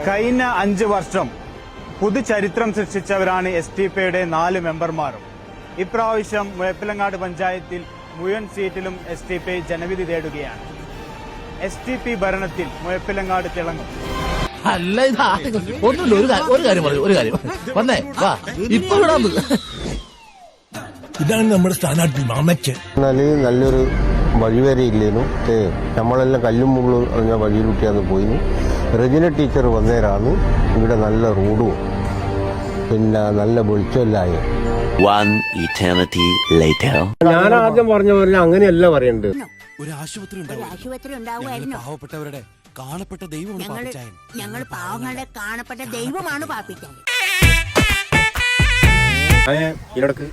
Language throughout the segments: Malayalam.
കഴിഞ്ഞ 5 വർഷം പുതുചരിത്രം സൃഷ്ടിച്ചവരാണ് STPയുടെ 4 മെമ്പർമാരും. ഇപ്രാവശ്യം മുഴപ്പിലങ്ങാട് പഞ്ചായത്തിൽ മുഴുവൻ സീറ്റിലും STP ജനവിധി തേടുകയാണ്. STP ഭരണത്തിൽ മുഴപ്പിലങ്ങാട് തിളങ്ങും. അല്ല ഒരു കാര്യം വന്നേ വാ ഇപ്പൊ ഇതാണ് നമ്മുടെ സ്ഥാനാർത്ഥി മാമച്ചൻ. എന്നാല് നല്ലൊരു വഴി വരെ ഇല്ലേനു. നമ്മളെല്ലാം കല്ലും മുള്ളും അറിഞ്ഞ വഴിയിലൂട്ടിയാന്ന് പോയിന്. റെജിന ടീച്ചർ വന്നേരാണ് ഇവിടെ നല്ല റോഡും പിന്നെ നല്ല വെളിച്ചമില്ലായ. ഞാൻ ആദ്യം പറഞ്ഞ പോലെ അങ്ങനെയല്ല പറയണ്ടത്. ഒരു ആശുപത്രി പാവപ്പെട്ടവരുടെ കാണപ്പെട്ട ദൈവമാണ്. ഞങ്ങൾ പാവങ്ങളുടെ കാണപ്പെട്ട ദൈവമാണ് പാപ്പിക്കാൻ. ഇതിടക്ക്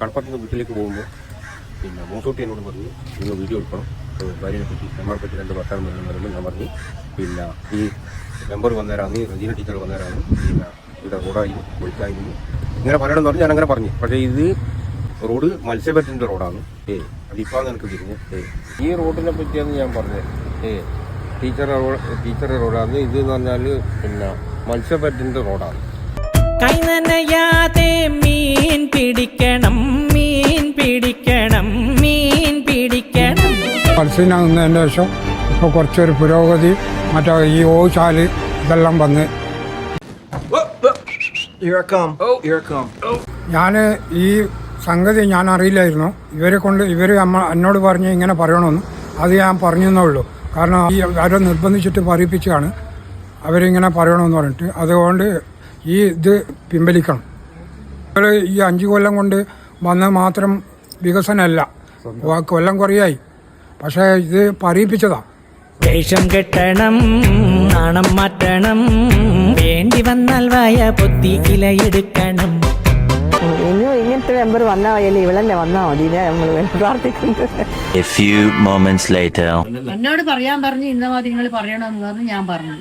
കടപ്പുറത്ത് വീട്ടിലേക്ക് പോകുമ്പോൾ പിന്നെ മൂട്ടൂട്ടി എന്നോട് പറഞ്ഞു നിങ്ങൾ വീഡിയോ എടുക്കണം, ഭാര്യനെ പറ്റി നമ്മളെ പറ്റി 2 വർത്തമാനം പറയുമ്പോൾ ഞാൻ പറഞ്ഞു പിന്നെ ഈ മെമ്പർ വന്നേരാന്ന് റജീന ടീച്ചർ വന്നേരാന്ന് പിന്നെ ഇവിടെ റോഡായി ഒഴുക്കായിരുന്നു ഇങ്ങനെ പറയണമെന്ന് പറഞ്ഞ് ഞാനങ്ങനെ പറഞ്ഞു. പക്ഷേ ഇത് റോഡ് മത്സ്യബന്ധനത്തിൻ്റെ റോഡാണ്. അതിപ്പോൾ എനിക്ക് തിരിഞ്ഞ് ഈ റോഡിനെ പറ്റിയാണ് ഞാൻ പറഞ്ഞത്. ടീച്ചറുടെ റോഡാണ് ഇത് എന്ന് പറഞ്ഞാൽ പിന്നെ മത്സ്യബന്ധനത്തിൻ്റെ റോഡാണ്. കൈ നനയാതെ മീൻ പിടിക്കണം, മീൻ പിടിക്കണം, മീൻ പിടിക്കണം. മത്സ്യനതിന് ശേഷം ഇപ്പോൾ കുറച്ചൊരു പുരോഗതി മറ്റേ ഈ ഓശാല് ഇതെല്ലാം വന്ന് ഞാൻ ഈ സംഗതി ഞാൻ അറിയില്ലായിരുന്നു. ഇവർ എന്നോട് പറഞ്ഞ് ഇങ്ങനെ പറയണമെന്ന്. അത് ഞാൻ പറഞ്ഞെന്നേ ഉള്ളൂ. കാരണം ഈ അവരെ നിർബന്ധിച്ചിട്ട് പറയിപ്പിച്ചാണ് അവരിങ്ങനെ പറയണമെന്ന് പറഞ്ഞിട്ട്. അതുകൊണ്ട് ഈ ഇത് പിൻവലിക്കണം. ഈ 5 കൊല്ലം കൊണ്ട് വന്ന മാത്രം വികസനമല്ല, കൊല്ലം കുറയായി. പക്ഷേ ഇത് പറയിപ്പിച്ചതാ. വേഷം കെട്ടണം, നാണം മാറ്റണം, വേണ്ടി വന്നാൽ വായ പൊത്തി ഇലയെടുക്കണം. ഇനിയും ഇങ്ങനത്തെ മെമ്പർ വന്നാൽ മതിയല്ലേ, ഇവളല്ലേ വന്നാൽ മതി. നമ്മൾ പ്രാർത്ഥിക്കുന്നത്. എന്നോട് പറയാൻ പറഞ്ഞു ഇന്ന മാതി നിങ്ങൾ പറയണമെന്ന് പറഞ്ഞു. ഞാൻ പറഞ്ഞു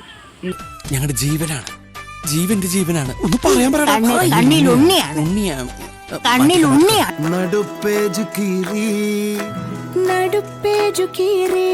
ഞങ്ങളുടെ ജീവനാണ്, ജീവന്റെ ജീവനാണ്. ഒന്ന് പറയാൻ കണ്ണിൽ ഉണ്ണിയാണ്, കണ്ണിൽ ഉണ്ണിയാണ്. നടുപ്പേജു കീറി നടുപ്പേജു കീറി